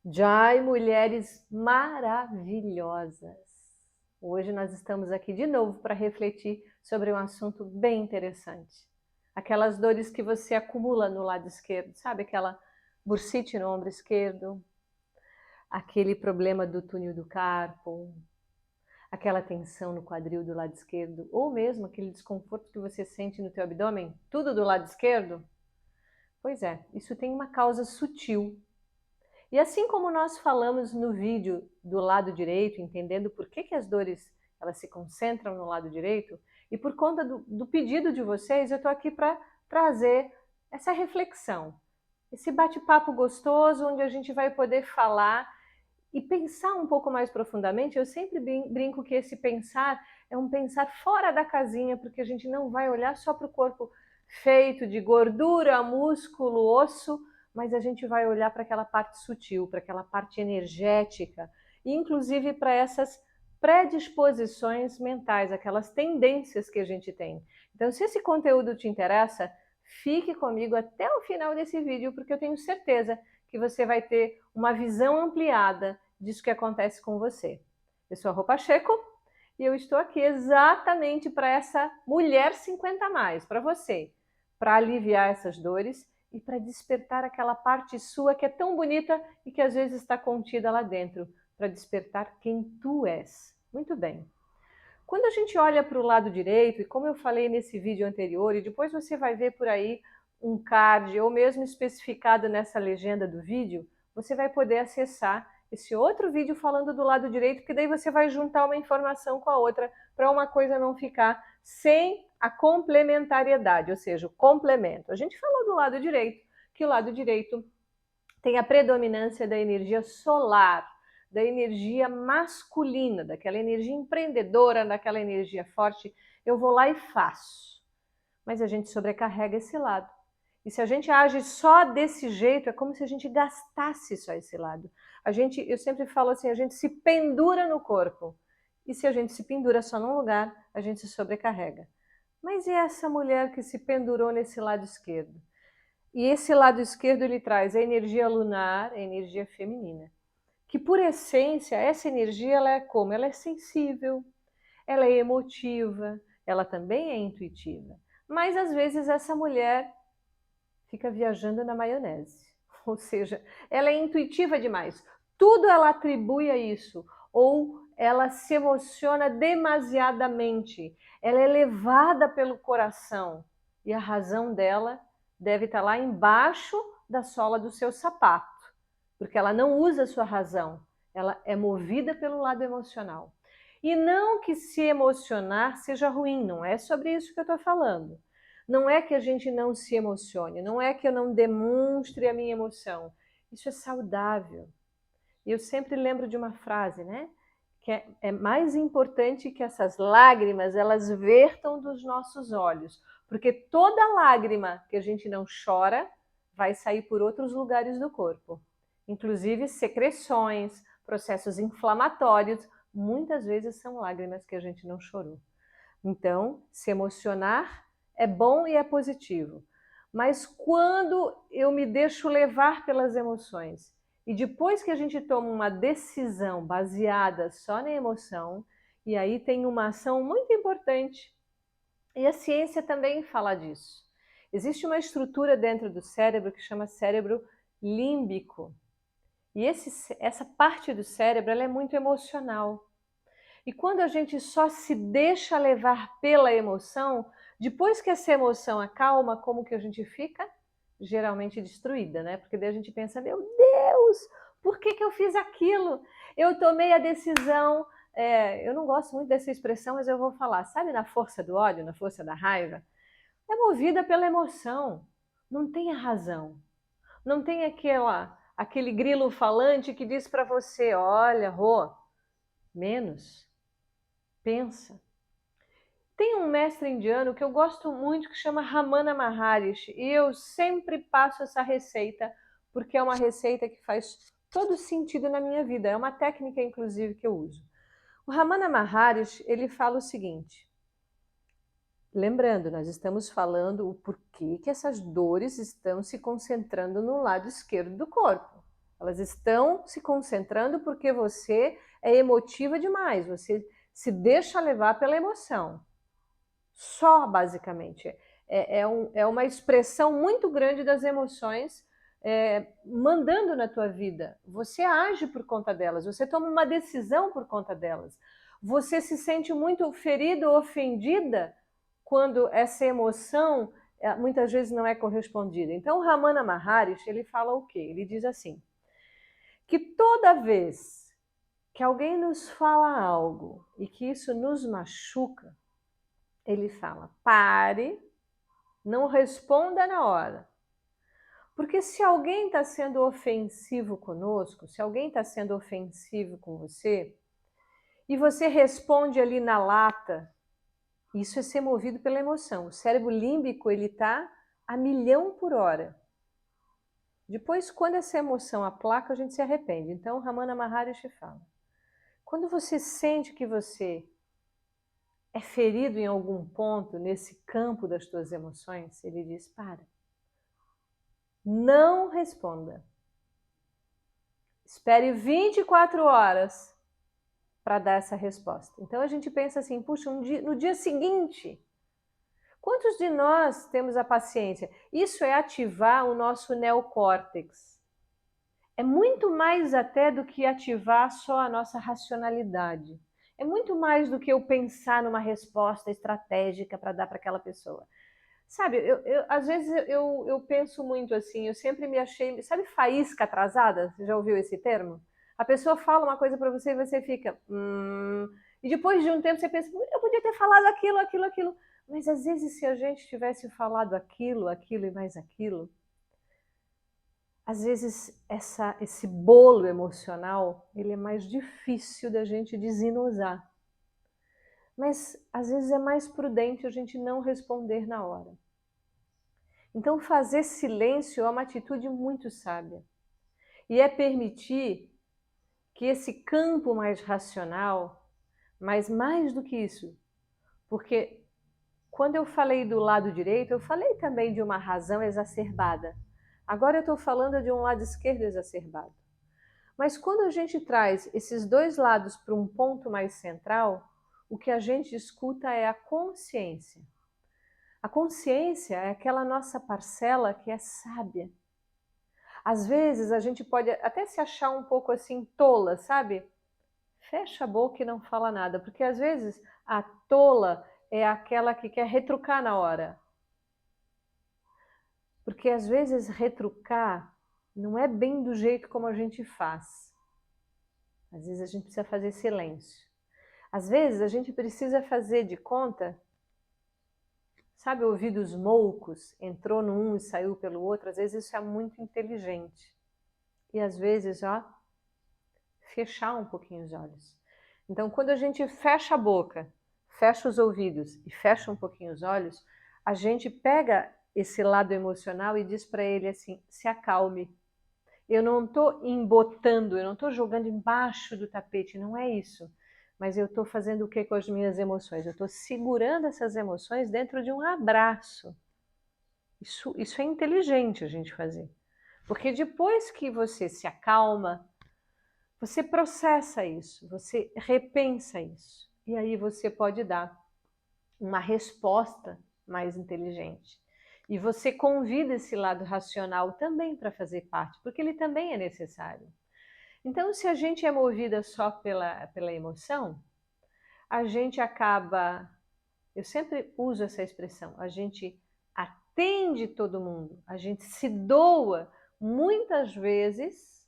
Jai, mulheres maravilhosas! Hoje nós estamos aqui de novo para refletir sobre um assunto bem interessante. Aquelas dores que você acumula no lado esquerdo, sabe? Aquela bursite no ombro esquerdo, aquele problema do túnel do carpo, aquela tensão no quadril do lado esquerdo, ou mesmo aquele desconforto que você sente no teu abdômen, tudo do lado esquerdo? Pois é, isso tem uma causa sutil. E assim como nós falamos no vídeo do lado direito, entendendo por que as dores elas se concentram no lado direito, e por conta do pedido de vocês, eu estou aqui para trazer essa reflexão, esse bate-papo gostoso, onde a gente vai poder falar e pensar um pouco mais profundamente. Eu sempre brinco que esse pensar é um pensar fora da casinha, porque a gente não vai olhar só para o corpo feito de gordura, músculo, osso, mas a gente vai olhar para aquela parte sutil, para aquela parte energética, e inclusive para essas predisposições mentais, aquelas tendências que a gente tem. Então, se esse conteúdo te interessa, fique comigo até o final desse vídeo, porque eu tenho certeza que você vai ter uma visão ampliada disso que acontece com você. Eu sou a Rô Pacheco e eu estou aqui exatamente para essa mulher 50 a mais, para você, para aliviar essas dores e para despertar aquela parte sua que é tão bonita e que às vezes está contida lá dentro, para despertar quem tu és. Muito bem. Quando a gente olha para o lado direito, e como eu falei nesse vídeo anterior, e depois você vai ver por aí um card, ou mesmo especificado nessa legenda do vídeo, você vai poder acessar esse outro vídeo falando do lado direito, que daí você vai juntar uma informação com a outra, para uma coisa não ficar sem a complementariedade, ou seja, o complemento. A gente falou do lado direito, que o lado direito tem a predominância da energia solar, da energia masculina, daquela energia empreendedora, daquela energia forte. Eu vou lá e faço. Mas a gente sobrecarrega esse lado. E se a gente age só desse jeito, é como se a gente gastasse só esse lado. Eu sempre falo assim, a gente se pendura no corpo. E se a gente se pendura só num lugar, a gente se sobrecarrega. Mas e essa mulher que se pendurou nesse lado esquerdo? E esse lado esquerdo ele traz a energia lunar, a energia feminina, que por essência essa energia ela é como? Ela é sensível, ela é emotiva, ela também é intuitiva. Mas às vezes essa mulher fica viajando na maionese, ou seja, ela é intuitiva demais. Tudo ela atribui a isso, ou ela se emociona demasiadamente, ela é levada pelo coração e a razão dela deve estar lá embaixo da sola do seu sapato, porque ela não usa a sua razão, ela é movida pelo lado emocional. E não que se emocionar seja ruim, não é sobre isso que eu estou falando. Não é que a gente não se emocione, não é que eu não demonstre a minha emoção. Isso é saudável. E eu sempre lembro de uma frase, né? Que é mais importante que essas lágrimas, elas vertam dos nossos olhos. Porque toda lágrima que a gente não chora vai sair por outros lugares do corpo. Inclusive secreções, processos inflamatórios, muitas vezes são lágrimas que a gente não chorou. Então, se emocionar é bom e é positivo. Mas quando eu me deixo levar pelas emoções e depois que a gente toma uma decisão baseada só na emoção, e aí tem uma ação muito importante, e a ciência também fala disso. Existe uma estrutura dentro do cérebro que chama cérebro límbico. E essa parte do cérebro ela é muito emocional. E quando a gente só se deixa levar pela emoção, depois que essa emoção acalma, como que a gente fica? Geralmente destruída, né? Porque daí a gente pensa, meu Deus, por que eu fiz aquilo? Eu tomei a decisão, eu não gosto muito dessa expressão, mas eu vou falar, sabe na força do ódio, na força da raiva? É movida pela emoção, não tem a razão. Não tem aquele grilo falante que diz para você, olha, Rô, menos, pensa. Tem um mestre indiano que eu gosto muito que chama Ramana Maharishi e eu sempre passo essa receita porque é uma receita que faz todo sentido na minha vida. É uma técnica, inclusive, que eu uso. O Ramana Maharishi, ele fala o seguinte, lembrando, nós estamos falando o porquê que essas dores estão se concentrando no lado esquerdo do corpo. Elas estão se concentrando porque você é emotiva demais, você se deixa levar pela emoção. Só, basicamente. É uma expressão muito grande das emoções mandando na tua vida. Você age por conta delas, você toma uma decisão por conta delas. Você se sente muito ferida ou ofendida quando essa emoção muitas vezes não é correspondida. Então, Ramana Maharishi, ele fala o quê? Ele diz assim, que toda vez que alguém nos fala algo e que isso nos machuca, ele fala, pare, não responda na hora. Porque se alguém está sendo ofensivo conosco, se alguém está sendo ofensivo com você, e você responde ali na lata, isso é ser movido pela emoção. O cérebro límbico, ele está a 1.000.000 por hora. Depois, quando essa emoção aplaca, a gente se arrepende. Então, Ramana Maharishi fala, quando você sente que você é ferido em algum ponto nesse campo das tuas emoções, ele diz, para. Não responda. Espere 24 horas para dar essa resposta. Então a gente pensa assim, puxa, no dia seguinte, quantos de nós temos a paciência? Isso é ativar o nosso neocórtex. É muito mais até do que ativar só a nossa racionalidade. É muito mais do que eu pensar numa resposta estratégica para dar para aquela pessoa. Sabe, às vezes eu penso muito assim, eu sempre me achei, sabe, faísca atrasada? Você já ouviu esse termo? A pessoa fala uma coisa para você e você fica, e depois de um tempo você pensa, eu podia ter falado aquilo, mas às vezes se a gente tivesse falado aquilo e mais aquilo, às vezes esse bolo emocional, ele é mais difícil da gente desenosar. Mas às vezes é mais prudente a gente não responder na hora. Então, fazer silêncio é uma atitude muito sábia. E é permitir que esse campo mais racional, mas mais do que isso, porque quando eu falei do lado direito, eu falei também de uma razão exacerbada. Agora eu estou falando de um lado esquerdo exacerbado. Mas quando a gente traz esses dois lados para um ponto mais central, o que a gente escuta é a consciência. A consciência é aquela nossa parcela que é sábia. Às vezes a gente pode até se achar um pouco assim tola, sabe? Fecha a boca e não fala nada, porque às vezes a tola é aquela que quer retrucar na hora. Porque às vezes retrucar não é bem do jeito como a gente faz. Às vezes a gente precisa fazer silêncio. Às vezes a gente precisa fazer de conta. Sabe, ouvidos moucos, entrou num e saiu pelo outro, às vezes isso é muito inteligente. E às vezes, fechar um pouquinho os olhos. Então, quando a gente fecha a boca, fecha os ouvidos e fecha um pouquinho os olhos, a gente pega esse lado emocional e diz para ele assim, se acalme. Eu não estou embotando, eu não estou jogando embaixo do tapete, não é isso. Mas eu estou fazendo o que com as minhas emoções? Eu estou segurando essas emoções dentro de um abraço. Isso é inteligente a gente fazer. Porque depois que você se acalma, você processa isso, você repensa isso. E aí você pode dar uma resposta mais inteligente. E você convida esse lado racional também para fazer parte, porque ele também é necessário. Então, se a gente é movida só pela emoção, a gente acaba, eu sempre uso essa expressão, a gente atende todo mundo, a gente se doa. Muitas vezes,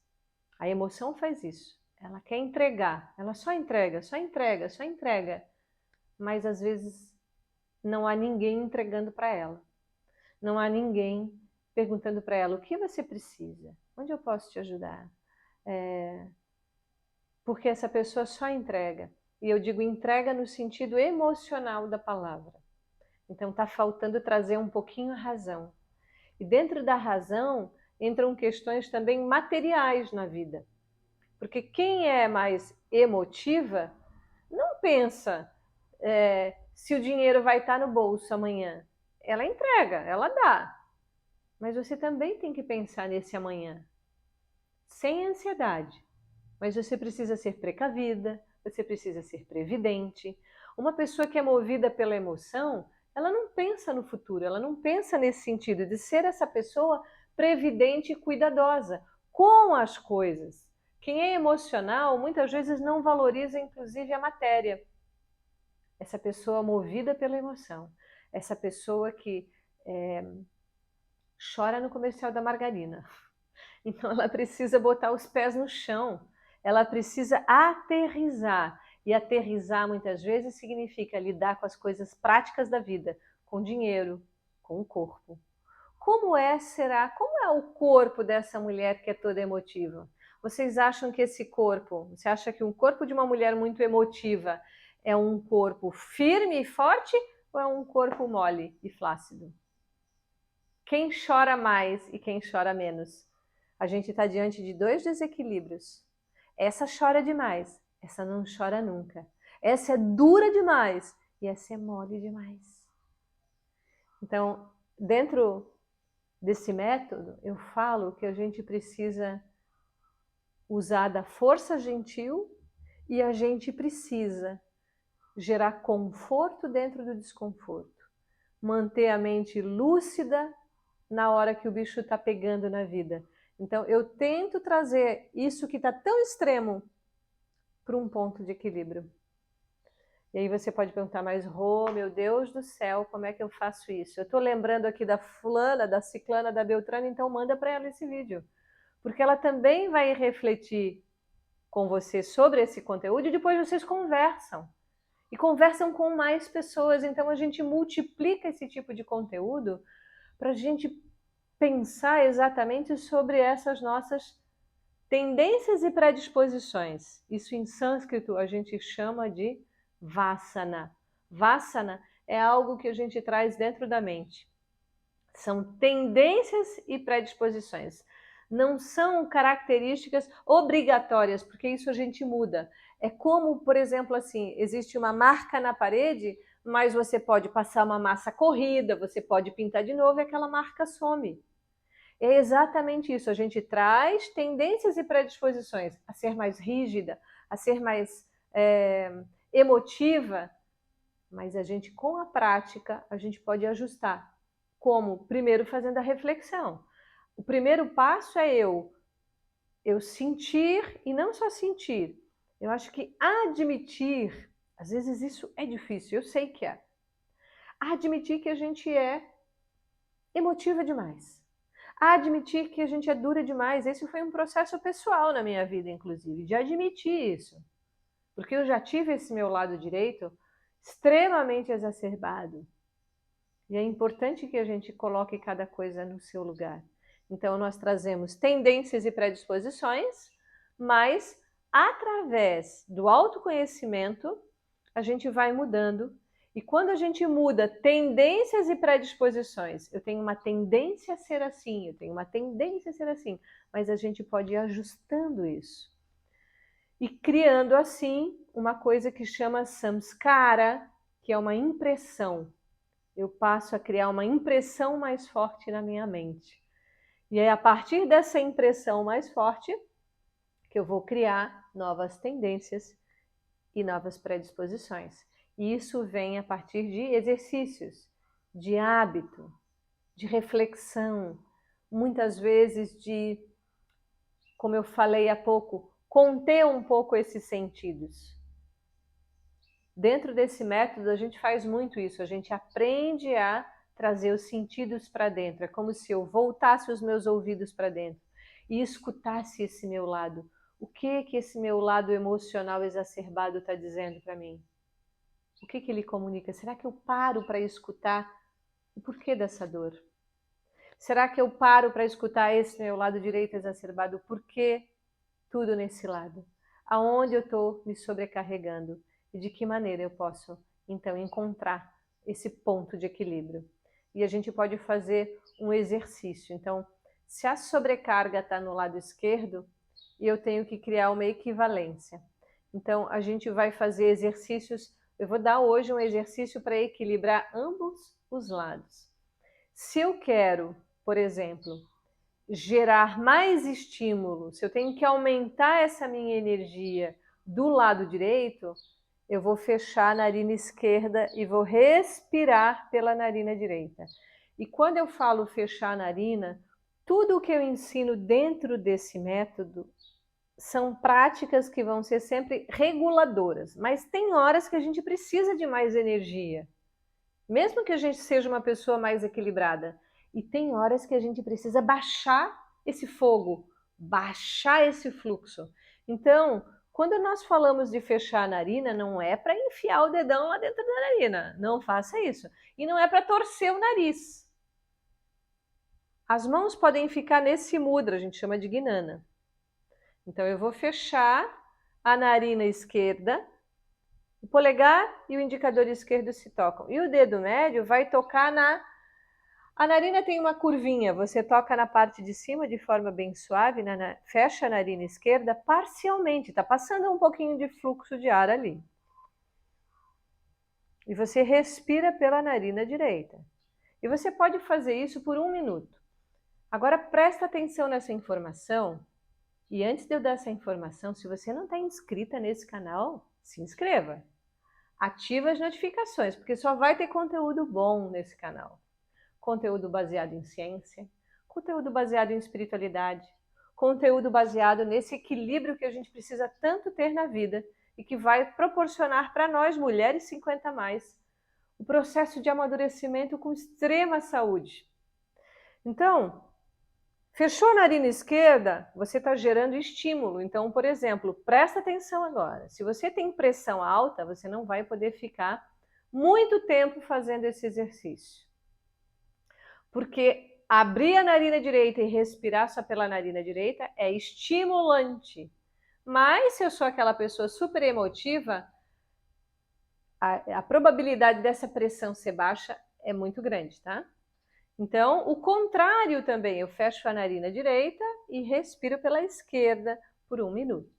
a emoção faz isso. Ela quer entregar, ela só entrega, só entrega, só entrega. Mas às vezes não há ninguém entregando para ela. Não há ninguém perguntando para ela o que você precisa, onde eu posso te ajudar. Porque essa pessoa só entrega. E eu digo entrega no sentido emocional da palavra. Então está faltando trazer um pouquinho a razão. E dentro da razão entram questões também materiais na vida. Porque quem é mais emotiva não pensa se o dinheiro vai estar no bolso amanhã. Ela entrega, ela dá. Mas você também tem que pensar nesse amanhã. sem ansiedade. Mas você precisa ser precavida, você precisa ser previdente. Uma pessoa que é movida pela emoção, ela não pensa no futuro, ela não pensa nesse sentido de ser essa pessoa previdente e cuidadosa com as coisas. Quem é emocional muitas vezes não valoriza inclusive a matéria. Essa pessoa movida pela emoção, essa pessoa que chora no comercial da margarina. Então ela precisa botar os pés no chão, ela precisa aterrissar. E aterrissar muitas vezes significa lidar com as coisas práticas da vida, com dinheiro, com o corpo. Como é o corpo dessa mulher que é toda emotiva? Vocês acham que esse corpo, você acha que um corpo de uma mulher muito emotiva é um corpo firme e forte ou é um corpo mole e flácido? Quem chora mais e quem chora menos? A gente está diante de dois desequilíbrios. Essa chora demais, essa não chora nunca. Essa é dura demais e essa é mole demais. Então, dentro desse método, eu falo que a gente precisa usar da força gentil e a gente precisa gerar conforto dentro do desconforto. Manter a mente lúcida na hora que o bicho está pegando na vida. Então, eu tento trazer isso que está tão extremo para um ponto de equilíbrio. E aí você pode perguntar, mas Rô, meu Deus do céu, como é que eu faço isso? Eu estou lembrando aqui da fulana, da ciclana, da beltrana, então manda para ela esse vídeo. Porque ela também vai refletir com você sobre esse conteúdo e depois vocês conversam. E conversam com mais pessoas, então a gente multiplica esse tipo de conteúdo para a gente pensar exatamente sobre essas nossas tendências e predisposições. Isso em sânscrito a gente chama de vasana. Vasana é algo que a gente traz dentro da mente. São tendências e predisposições. Não são características obrigatórias, porque isso a gente muda. É como, por exemplo, assim, existe uma marca na parede, mas você pode passar uma massa corrida, você pode pintar de novo e aquela marca some. É exatamente isso, a gente traz tendências e predisposições a ser mais rígida, a ser mais emotiva, mas a gente, com a prática, a gente pode ajustar. Como? Primeiro fazendo a reflexão. O primeiro passo é eu sentir, e não só sentir, eu acho que admitir, às vezes isso é difícil, eu sei que é, admitir que a gente é emotiva demais. Admitir que a gente é dura demais. Esse foi um processo pessoal na minha vida, inclusive, de admitir isso. Porque eu já tive esse meu lado direito extremamente exacerbado. E é importante que a gente coloque cada coisa no seu lugar. Então, nós trazemos tendências e predisposições, mas através do autoconhecimento, a gente vai mudando. E quando a gente muda tendências e predisposições, eu tenho uma tendência a ser assim, eu tenho uma tendência a ser assim, mas a gente pode ir ajustando isso. E criando assim uma coisa que chama samskara, que é uma impressão. Eu passo a criar uma impressão mais forte na minha mente. E é a partir dessa impressão mais forte que eu vou criar novas tendências e novas predisposições. E isso vem a partir de exercícios, de hábito, de reflexão, muitas vezes de, como eu falei há pouco, conter um pouco esses sentidos. Dentro desse método a gente faz muito isso, a gente aprende a trazer os sentidos para dentro, é como se eu voltasse os meus ouvidos para dentro e escutasse esse meu lado. O que esse meu lado emocional exacerbado está dizendo para mim? O que ele comunica? Será que eu paro para escutar o porquê dessa dor? Será que eu paro para escutar esse meu lado direito exacerbado? O porquê tudo nesse lado? Aonde eu estou me sobrecarregando? E de que maneira eu posso, então, encontrar esse ponto de equilíbrio? E a gente pode fazer um exercício. Então, se a sobrecarga está no lado esquerdo, eu tenho que criar uma equivalência. Então, a gente vai fazer exercícios. Eu vou dar hoje um exercício para equilibrar ambos os lados. Se eu quero, por exemplo, gerar mais estímulo, se eu tenho que aumentar essa minha energia do lado direito, eu vou fechar a narina esquerda e vou respirar pela narina direita. E quando eu falo fechar a narina, tudo o que eu ensino dentro desse método são práticas que vão ser sempre reguladoras, mas tem horas que a gente precisa de mais energia, mesmo que a gente seja uma pessoa mais equilibrada. E tem horas que a gente precisa baixar esse fogo, baixar esse fluxo. Então, quando nós falamos de fechar a narina, não é para enfiar o dedão lá dentro da narina, não faça isso. E não é para torcer o nariz. As mãos podem ficar nesse mudra, a gente chama de guinana. Então eu vou fechar a narina esquerda, o polegar e o indicador esquerdo se tocam. E o dedo médio vai tocar na... A narina tem uma curvinha, você toca na parte de cima de forma bem suave, fecha a narina esquerda parcialmente, está passando um pouquinho de fluxo de ar ali. E você respira pela narina direita. E você pode fazer isso por 1 minuto. Agora presta atenção nessa informação. E antes de eu dar essa informação, se você não está inscrita nesse canal, se inscreva. Ativa as notificações, porque só vai ter conteúdo bom nesse canal. Conteúdo baseado em ciência, conteúdo baseado em espiritualidade, conteúdo baseado nesse equilíbrio que a gente precisa tanto ter na vida e que vai proporcionar para nós, mulheres 50 a mais, o processo de amadurecimento com extrema saúde. Então, fechou a narina esquerda, você está gerando estímulo. Então, por exemplo, presta atenção agora. Se você tem pressão alta, você não vai poder ficar muito tempo fazendo esse exercício. Porque abrir a narina direita e respirar só pela narina direita é estimulante. Mas se eu sou aquela pessoa super emotiva, a probabilidade dessa pressão ser baixa é muito grande, tá? Então, o contrário também, eu fecho a narina direita e respiro pela esquerda por 1 minuto.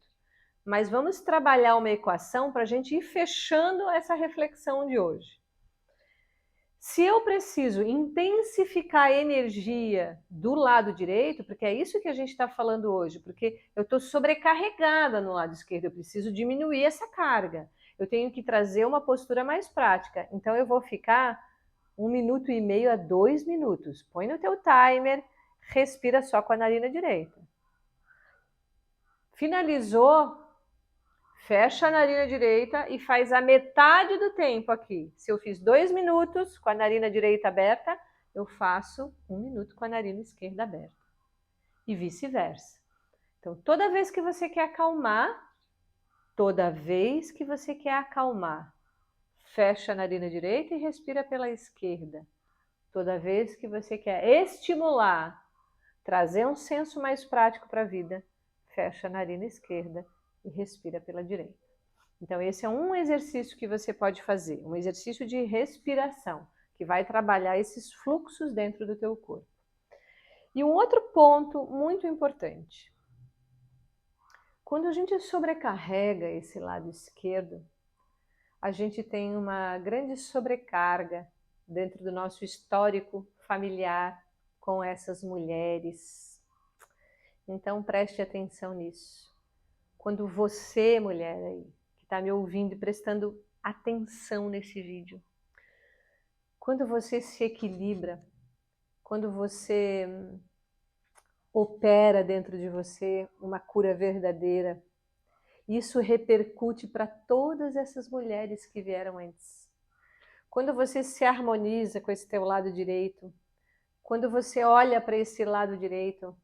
Mas vamos trabalhar uma equação para a gente ir fechando essa reflexão de hoje. Se eu preciso intensificar a energia do lado direito, porque é isso que a gente está falando hoje, porque eu estou sobrecarregada no lado esquerdo, eu preciso diminuir essa carga. Eu tenho que trazer uma postura mais prática. Então eu vou ficar 1,5 minuto a 2 minutos. Põe no teu timer, respira só com a narina direita. Finalizou? Fecha a narina direita e faz a metade do tempo aqui. Se eu fiz 2 minutos com a narina direita aberta, eu faço 1 minuto com a narina esquerda aberta. E vice-versa. Então, toda vez que você quer acalmar, fecha a narina direita e respira pela esquerda. Toda vez que você quer estimular, trazer um senso mais prático para a vida, fecha a narina esquerda e respira pela direita. Então esse é um exercício que você pode fazer, um exercício de respiração, que vai trabalhar esses fluxos dentro do teu corpo. E um outro ponto muito importante, quando a gente sobrecarrega esse lado esquerdo, a gente tem uma grande sobrecarga dentro do nosso histórico familiar com essas mulheres. Então preste atenção nisso. Quando você, mulher aí, que está me ouvindo e prestando atenção nesse vídeo, quando você se equilibra, quando você opera dentro de você uma cura verdadeira, isso repercute para todas essas mulheres que vieram antes. Quando você se harmoniza com esse teu lado direito, quando você olha para esse lado direito,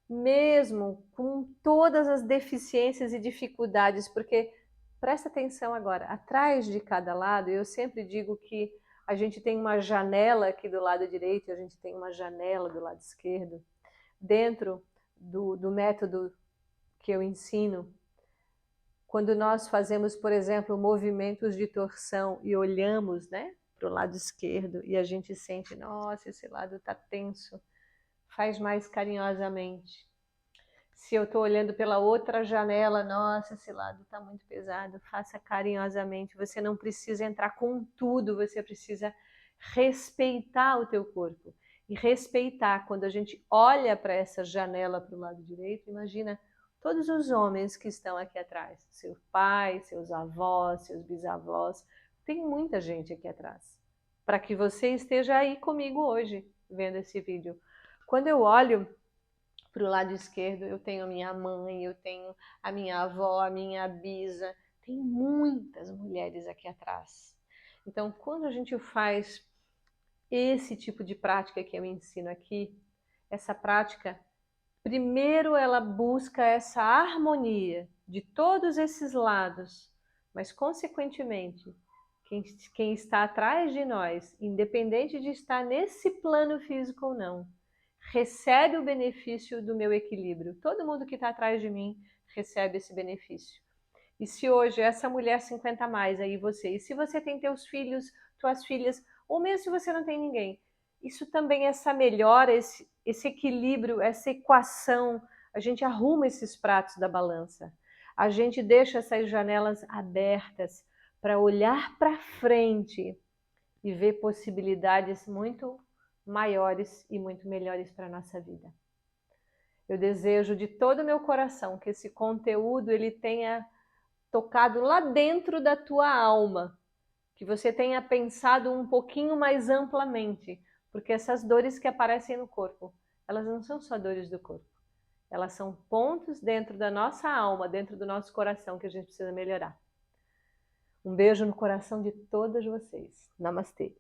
mesmo com todas as deficiências e dificuldades, porque presta atenção agora, atrás de cada lado, eu sempre digo que a gente tem uma janela aqui do lado direito e a gente tem uma janela do lado esquerdo. Dentro do método que eu ensino, quando nós fazemos, por exemplo, movimentos de torção e olhamos, né, para o lado esquerdo e a gente sente, nossa, esse lado está tenso, faz mais carinhosamente. Se eu estou olhando pela outra janela, nossa, esse lado está muito pesado, faça carinhosamente. Você não precisa entrar com tudo, você precisa respeitar o teu corpo. e respeitar. Quando a gente olha para essa janela para o lado direito, imagina todos os homens que estão aqui atrás, seu pai, seus avós, seus bisavós, tem muita gente aqui atrás, para que você esteja aí comigo hoje, vendo esse vídeo. Quando eu olho para o lado esquerdo, eu tenho a minha mãe, eu tenho a minha avó, a minha bisa, tem muitas mulheres aqui atrás. Então, quando a gente faz esse tipo de prática que eu ensino aqui, essa prática, primeiro ela busca essa harmonia de todos esses lados, mas consequentemente, quem está atrás de nós, independente de estar nesse plano físico ou não, recebe o benefício do meu equilíbrio. Todo mundo que está atrás de mim recebe esse benefício. E se hoje essa mulher 50 a mais aí você, e se você tem teus filhos, tuas filhas, ou mesmo se você não tem ninguém, isso também, essa melhora, esse equilíbrio, essa equação, a gente arruma esses pratos da balança, a gente deixa essas janelas abertas para olhar para frente e ver possibilidades muito maiores e muito melhores para a nossa vida. Eu desejo de todo o meu coração que esse conteúdo ele tenha tocado lá dentro da tua alma, que você tenha pensado um pouquinho mais amplamente, porque essas dores que aparecem no corpo, elas não são só dores do corpo, elas são pontos dentro da nossa alma, dentro do nosso coração que a gente precisa melhorar. Um beijo no coração de todas vocês. Namastê!